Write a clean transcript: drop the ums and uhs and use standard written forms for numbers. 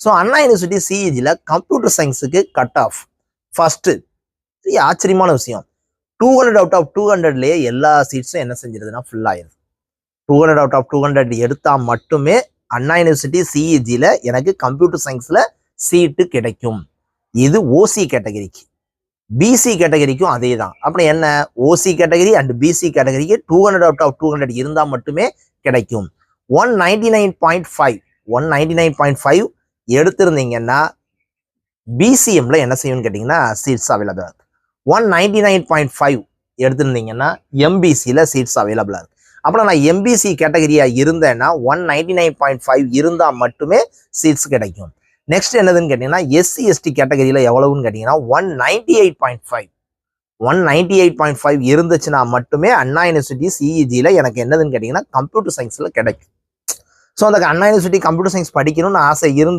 So Anna university சிஇஜியில் computer சயின்ஸுக்கு cut off first ஆச்சரியமான விஷயம் 200 அவுட் ஆஃப் 200லேயே எல்லா சீட்ஸும் என்ன செஞ்சிருதுன்னா ஃபுல் ஆயிடுது. 200 அவுட் ஆஃப் 200 எடுத்தால் மட்டுமே அண்ணா யூனிவர்சிட்டி சிஇஜியில் எனக்கு கம்ப்யூட்டர் சயின்ஸில் சீட்டு கிடைக்கும். இது ஓசி கேட்டகரிக்கு. பிசி கேட்டகரிக்கும் அதே தான். அப்படி என்ன, ஓசி கேட்டகரி அண்ட் பிசி கேட்டகரிக்கு 200 அவுட் ஆஃப் 200 இருந்தால் மட்டுமே கிடைக்கும். 199.5 எடுத்திருந்தீங்கன்னா பிசிஎம்ல என்ன செய்யும்னு கேட்டிங்கன்னா சீட்ஸ் அவைலபிளாக இருக்கு. 199.5 எடுத்திருந்தீங்கன்னா எம்பிசியில் சீட்ஸ் அவைலபிளாக இருக்கு. அப்புறம் நான் எம்பிசி கேட்டகரியாக இருந்தேன்னா 199.5 இருந்தால் மட்டுமே சீட்ஸ் கிடைக்கும். நெக்ஸ்ட் என்னதுன்னு கேட்டிங்கன்னா எஸ்சி எஸ்டி கேட்டகரியில் எவ்வளவுன்னு கேட்டிங்கன்னா 198.5 இருந்துச்சுன்னா மட்டுமே அண்ணா யூனிவர்சிட்டி சிஇஜியில் எனக்கு என்னதுன்னு கேட்டிங்கன்னா கம்ப்யூட்டர் சயின்ஸில் கிடைக்கும். ஸோ அந்த அண்ணா யூனிவர்சிட்டி கம்ப்யூட்டர் சயின்ஸ் படிக்கணும்னு ஆசை இருந்து